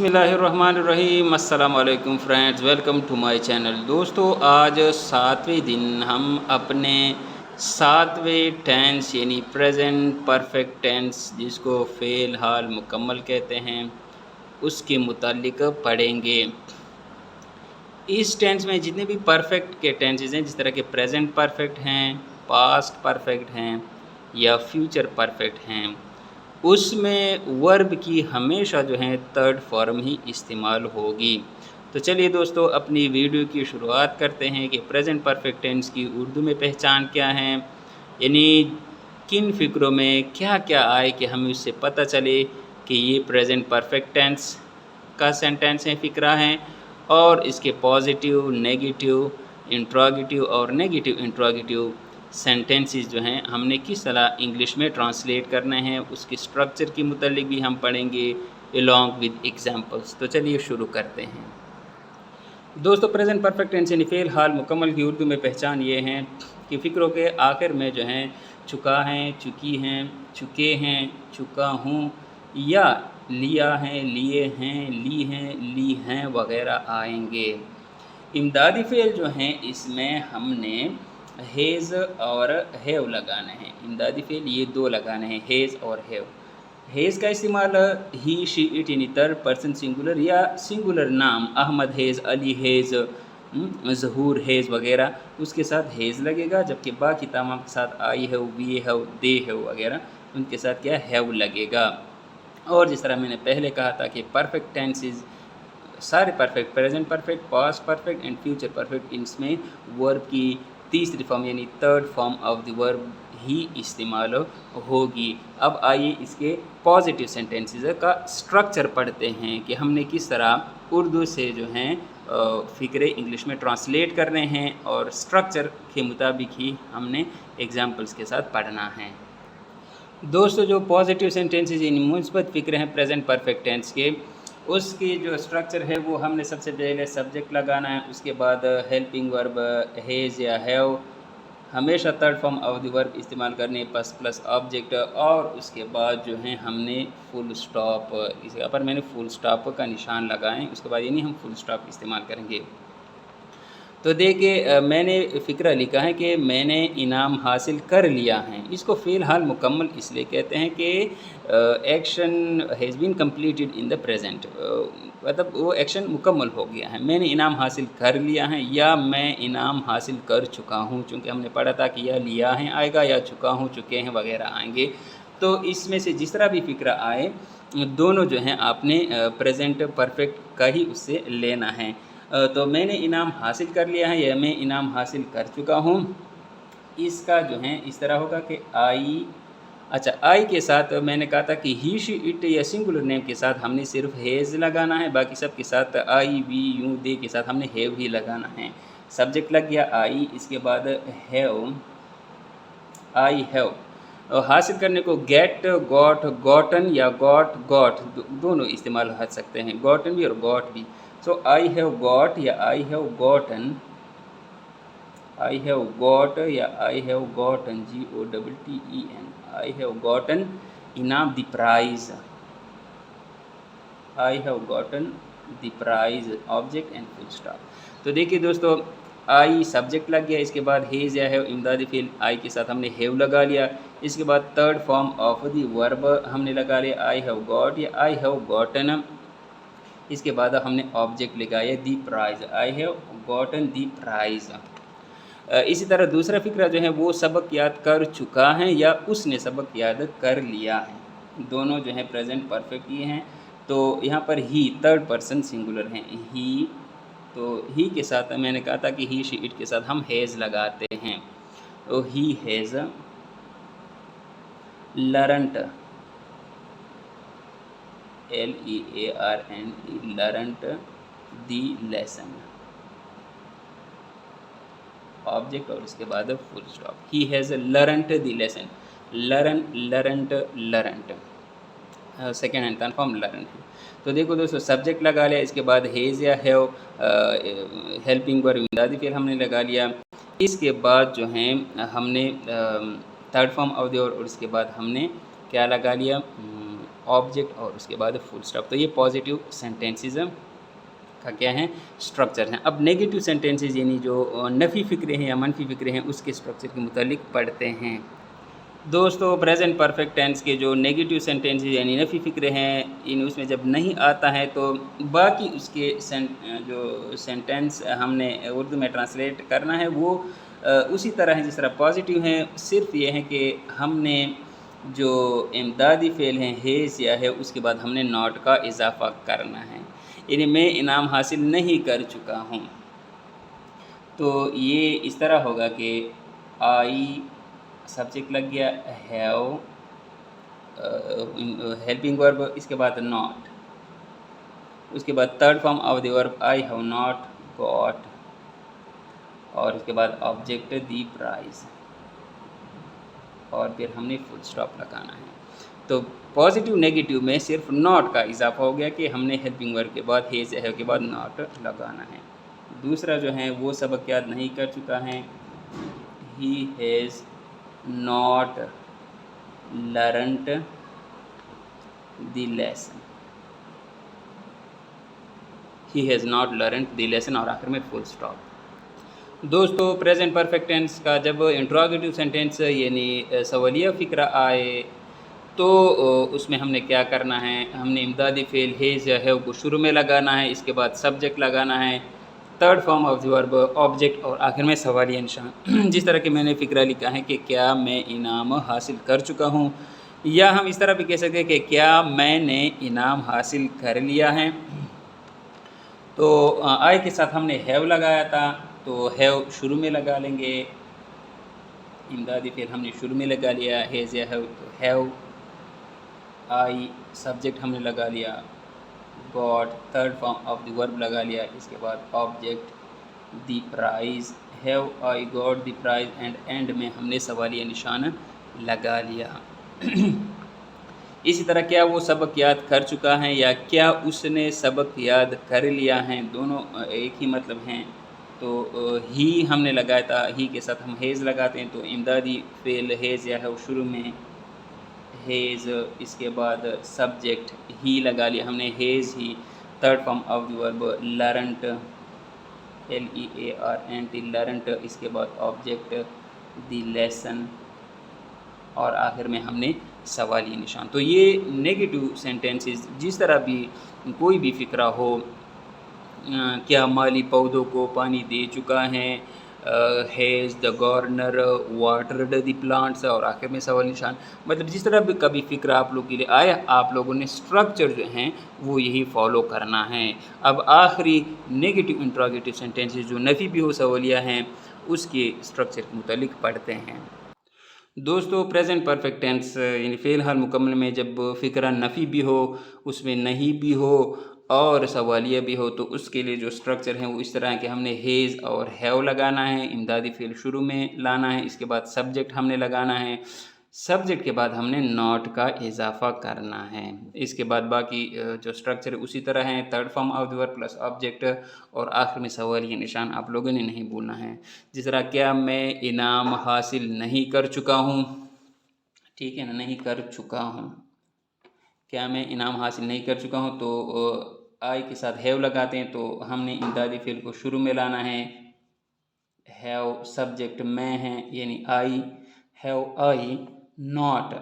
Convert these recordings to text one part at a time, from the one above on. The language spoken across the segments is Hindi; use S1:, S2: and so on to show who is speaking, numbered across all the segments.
S1: बिस्मिल्लाहिर्रहमानिर्रहीम। अस्सलाम वालेकुम friends, welcome to my channel. दोस्तों, आज सातवें दिन हम अपने सातवें टेंस यानी प्रेजेंट परफेक्ट टेंस, जिसको फ़ेल हाल मुकम्मल कहते हैं, उसके मुतालिक पढ़ेंगे। इस टेंस में जितने भी परफेक्ट के टेंसेस हैं, जिस तरह के प्रेजेंट परफेक्ट हैं, पास्ट परफेक्ट हैं या फ्यूचर परफेक्ट हैं, उसमें वर्ब की हमेशा जो है थर्ड फॉर्म ही इस्तेमाल होगी। तो चलिए दोस्तों, अपनी वीडियो की शुरुआत करते हैं कि प्रेजेंट परफेक्ट टेंस की उर्दू में पहचान क्या है, यानी किन फ़िक्रों में क्या क्या आए कि हमें उससे पता चले कि ये प्रेजेंट परफेक्ट टेंस का सेंटेंस है, फ़िक्रा है, और इसके पॉजिटिव, नेगेटिव, इंट्रोगेटिव और नेगेटिव इंट्रोगेटिव सेंटेंसेस जो हैं हमने किस तरह इंग्लिश में ट्रांसलेट करने हैं, उसकी स्ट्रक्चर के मुतालिक भी हम पढ़ेंगे अलॉन्ग विद एग्जांपल्स। तो चलिए शुरू करते हैं। दोस्तों, प्रेजेंट परफेक्ट टेंस यानी फ़ेल हाल मुकम्मल की उर्दू में पहचान ये है कि फ़िक्रों के आखिर में जो हैं चुका हैं, चुकी हैं, चुके हैं, चुका हूँ या लिया है, लिए हैं, ली हैं, ली हैं वगैरह आएंगे। इमदादी फ़ेल जो हैं इसमें हमने हेज़ और हैव लगाने हैं। इमदादी फ़ेल ये दो लगाने हैं, हेज़ और हैव। हेज़ का इस्तेमाल ही, शी, इट यानी थर्ड पर्सन सिंगुलर या सिंगुलर नाम Ahmad has, Ali has, Zahoor has वगैरह, उसके साथ हेज़ लगेगा, जबकि बाकी तमाम के साथ I have, we have, they have वगैरह उनके साथ क्या हैव लगेगा। और जिस तरह मैंने पहले कहा था कि परफेक्ट टेंसेस सारे perfect, present perfect, past perfect and future perfect, इनमें वर्ब की तीसरी फॉर्म यानी third form of the verb ही इस्तेमाल होगी। अब आइए इसके पॉजिटिव सेंटेंसेस का स्ट्रक्चर पढ़ते हैं कि हमने किस तरह उर्दू से जो हैं फ़िक्रे इंग्लिश में ट्रांसलेट करने हैं, और स्ट्रक्चर के मुताबिक ही हमने एग्जाम्पल्स के साथ पढ़ना है। दोस्तों, जो पॉजिटिव सेंटेंसेस यानी मुस्बत फ़िक्रे हैं प्रेजेंट परफेक्ट टेंस के, उसकी जो स्ट्रक्चर है वो हमने सबसे पहले सब्जेक्ट लगाना है, उसके बाद हेल्पिंग वर्ब हेज़ या हैव, हमेशा third form of the verb इस्तेमाल करने प्लस ऑब्जेक्ट, और उसके बाद जो है हमने फुल स्टॉप, इस यहाँ पर मैंने फुल स्टॉप का निशान लगाएं, उसके बाद यानी हम फुल स्टॉप इस्तेमाल करेंगे। तो देखिए, मैंने फ़िक्रा लिखा है कि मैंने इनाम हासिल कर लिया है। इसको फ़ेल हाल मुकम्मल इसलिए कहते हैं कि action has been completed in the present, मतलब वो एक्शन मुकम्मल हो गया है। मैंने इनाम हासिल कर लिया है या मैं इनाम हासिल कर चुका हूँ, चूँकि हमने पढ़ा था कि या लिया है आएगा या चुका हूँ, चुके हैं वगैरह आएंगे। तो इसमें से जिस तरह भी फ़िक्रा आए, दोनों जो हैं आपने प्रेजेंट परफेक्ट का ही उससे लेना है। तो मैंने इनाम हासिल कर लिया है या मैं इनाम हासिल कर चुका हूँ, इसका जो है इस तरह होगा कि आई, अच्छा, आई के साथ मैंने कहा था कि ही, शी, इट या सिंगुलर नेम के साथ हमने सिर्फ हेज़ लगाना है, बाकी सब के साथ आई, वी, यूँ, दे के साथ हमने हैव ही लगाना है। सब्जेक्ट लग गया आई, इसके बाद हैव, आई हैव। हासिल करने को गेट, गॉट, गॉटन या गॉट, गॉट दोनों इस्तेमाल कर सकते हैं, गॉटन भी और गॉट भी। सो आई हैव गॉट या I have gotten, I have got या I have gotten, GOTTEN, I have gotten इनाम the prize, I have gotten the prize, object and full stop. तो देखिए दोस्तों, आई सब्जेक्ट लग गया, इसके बाद हेज़ या हैव इमदादी फ़ेल, आई के साथ हमने हैव लगा लिया, इसके बाद third form of the verb हमने लगा लिया आई हैव गॉट या आई हैव गॉटन, इसके बाद हमने ऑब्जेक्ट लगाया the prize, I have gotten the prize. इसी तरह दूसरा फ़िक्रा जो है वो सबक याद कर चुका है या उसने सबक याद कर लिया है, दोनों जो है प्रेजेंट परफेक्ट ही हैं। तो यहाँ पर ही थर्ड पर्सन सिंगुलर हैं, ही, तो ही के साथ मैंने कहा था कि ही, शी, इट के साथ हम हेज़ लगाते हैं। तो he has learnt, LEARNT, learnt the lesson, object और उसके बाद full stop. He has learnt the lesson, learn, learnt, learnt, second hand confirm learn है। तो देखो दोस्तों, सब्जेक्ट लगा लिया, इसके बाद हेज़ या हैव, हेल्पिंग वर्ब इमदादी फ़ेल हमने लगा लिया, इसके बाद जो हैं हमने थर्ड फॉर्म ऑफ द और उसके बाद हमने क्या लगा लिया, ऑब्जेक्ट और उसके बाद फुल स्टॉप। तो ये पॉजिटिव सेंटेंसेस का क्या है, स्ट्रक्चर हैं। अब नेगेटिव सेंटेंसेस यानी जो नफ़ी फ़िक्रे हैं या मनफी फ़िक्रे हैं उसके स्ट्रक्चर के मुतालिक पढ़ते हैं। दोस्तों प्रेजेंट परफेक्ट टेंस के जो नेगेटिव सेंटेंसेस यानी नफ़ी फ़िक्रे हैं इन उसमें जब नहीं आता है तो बाकी उसके जो सेंटेंस हमने उर्दू में ट्रांसलेट करना है वो उसी तरह है जिस तरह पॉजिटिव हैं। सिर्फ ये है कि हमने जो इमदादी फ़ेल हैं हेज़ या है उसके बाद हमने नॉट का इजाफ़ा करना है। यानी मैं इनाम हासिल नहीं कर चुका हूँ, तो ये इस तरह होगा कि आई सब्जेक्ट लग गया, हैव हेल्पिंग वर्ब, इसके बाद नॉट, उसके बाद third form of the verb I have not got, और उसके बाद ऑब्जेक्ट दी प्राइज, और फिर हमने फुल स्टॉप लगाना है। तो पॉजिटिव नेगेटिव में सिर्फ नॉट का इजाफा हो गया कि हमने हेल्पिंग वर्ब के बाद हेज है के बाद नॉट लगाना है। दूसरा जो है वो सबक याद नहीं कर चुका है, he has not learned the lesson, he has not learned the lesson और आखिर में फुल स्टॉप। दोस्तों प्रेजेंट परफेक्ट टेंस का जब इंट्रोगेटिव सेंटेंस यानी सवालिया फ़िक्रा आए तो उसमें हमने क्या करना है, हमने इमदादी फ़ेल हेज़ या हैव को शुरू में लगाना है, इसके बाद सब्जेक्ट लगाना है, third form of the verb object और आखिर में सवालिया निशान। जिस तरह के मैंने फ़िक्रा लिखा है कि क्या मैं इनाम हासिल कर चुका हूँ, या हम इस तरह भी कह सकते हैं कि क्या मैंने इनाम हासिल कर लिया है। तो आई के साथ हमने हैव लगाया था तो हैव शुरू में लगा लेंगे, इमदादी फ़ेल हमने शुरू में लगा लिया, हैज़ या हैव तो हैव, आई सब्जेक्ट हमने लगा लिया, got third form of the verb लगा लिया, इसके बाद object the prize, have I got the prize, end में हमने सवालिया निशान लगा लिया। इसी तरह क्या वो सबक याद कर चुका है या क्या उसने सबक याद कर लिया है, दोनों एक ही मतलब हैं। तो ही हमने लगाया था, ही के साथ हम हेज़ लगाते हैं, तो इमदादी फ़ेल हेज़ या है शुरू में हेज़, इसके बाद सब्जेक्ट ही लगा लिया हमने has he, third form of the verb learnt LEARNT learnt, इसके बाद ऑब्जेक्ट द लेसन और आखिर में हमने सवालिया निशान। तो ये नेगेटिव सेंटेंसेस जिस तरह भी कोई भी फ़िक्रा हो, क्या माली पौधों को पानी दे चुका है, has the gardener watered the plants और आखिर में सवाल निशान। मतलब जिस तरह भी कभी फ़िक्रा आप लोगों के लिए आया, आप लोगों ने स्ट्रक्चर जो हैं वो यही फॉलो करना है। अब आखिरी नेगेटिव इंट्रोगेटिव सेंटेंसेस जो नफ़ी भी हो सवालिया हैं उसके स्ट्रक्चर के मुतालिक पढ़ते हैं। दोस्तों प्रेजेंट परफेक्ट टेंस यानी फ़ेल हाल मुकम्मल में जब फ़िक्रा नफ़ी भी हो, उसमें नहीं भी हो और सवालिया भी हो, तो उसके लिए जो स्ट्रक्चर हैं वो इस तरह है कि हमने हेज़ और हैव लगाना है, इमदादी फ़ेल शुरू में लाना है, इसके बाद सब्जेक्ट हमने लगाना है, सब्जेक्ट के बाद हमने नॉट का इजाफा करना है। इसके बाद बाकी जो स्ट्रक्चर उसी तरह है, third form of the verb plus object और आखिर में सवालिया निशान आप लोगों ने नहीं भूलना है। जिस तरह क्या मैं इनाम हासिल नहीं कर चुका हूँ, ठीक है ना, नहीं कर चुका हूँ, क्या मैं इनाम हासिल नहीं कर चुका हूँ, तो आई के साथ हैव लगाते हैं, तो हमने इमदादी फ़ेल को शुरू में लाना है, हैव सब्जेक्ट मैं है यानी आई, हैव आई नॉट,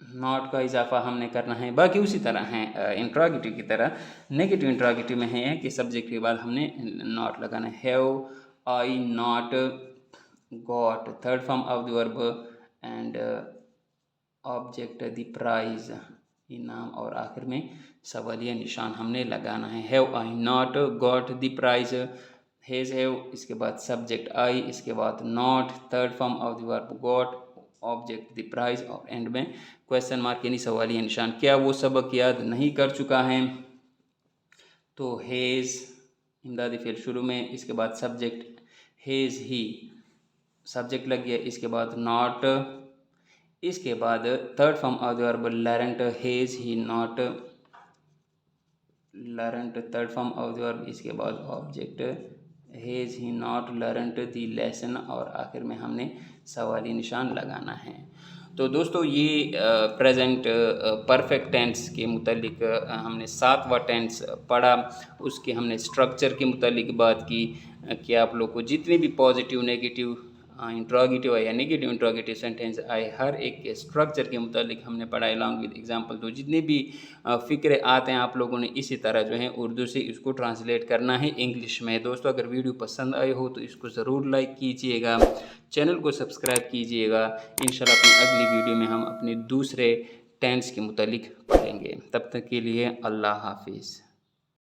S1: नॉट का इजाफा हमने करना है। बाकी उसी तरह हैं इंट्रोगेटिव की तरह। नेगेटिव इंट्रोगेटिव में है कि सब्जेक्ट के बाद हमने नॉट लगाना है, have I not got third form of the verb and object the prize इनाम और आखिर में सवालिया निशान हमने लगाना है। Have I not got the prize, has have, इसके बाद सब्जेक्ट आई, इसके बाद not third form of the verb got object the prize और एंड में क्वेश्चन मार्क यानी सवालिया निशान। क्या वो सबक याद नहीं कर चुका है, तो हैज़ इमदादी फ़ेल शुरू में, इसके बाद सब्जेक्ट हैज़ ही सब्जेक्ट लग गया, इसके बाद नॉट, इसके बाद third form of the verb learnt, has he not learnt third form of the verb, इसके बाद object has he not learned the lesson, और आखिर में हमने सवाली निशान लगाना है। तो दोस्तों ये प्रेजेंट परफेक्ट टेंस के मुतालिक हमने 7वां टेंस पढ़ा, उसके हमने स्ट्रक्चर के मुतालिक बात की कि आप लोग को जितने भी पॉजिटिव नेगेटिव इंट्रोगेटिव है या नेगेटिव इंट्रोगेटिव सेंटेंस आए, हर एक के स्ट्रक्चर के मुतालिक हमने पढ़ा अलॉन्ग विद एग्जांपल। तो जितने भी फ़िक्रे आते हैं आप लोगों ने इसी तरह जो है उर्दू से इसको ट्रांसलेट करना है इंग्लिश में। दोस्तों अगर वीडियो पसंद आए हो तो इसको ज़रूर लाइक कीजिएगा, चैनल को सब्सक्राइब कीजिएगा। इंशाल्लाह अपनी अगली वीडियो में हम अपने दूसरे टेंस के मुतालिक पढ़ेंगे। तब तक के लिए अल्लाह हाफिज़।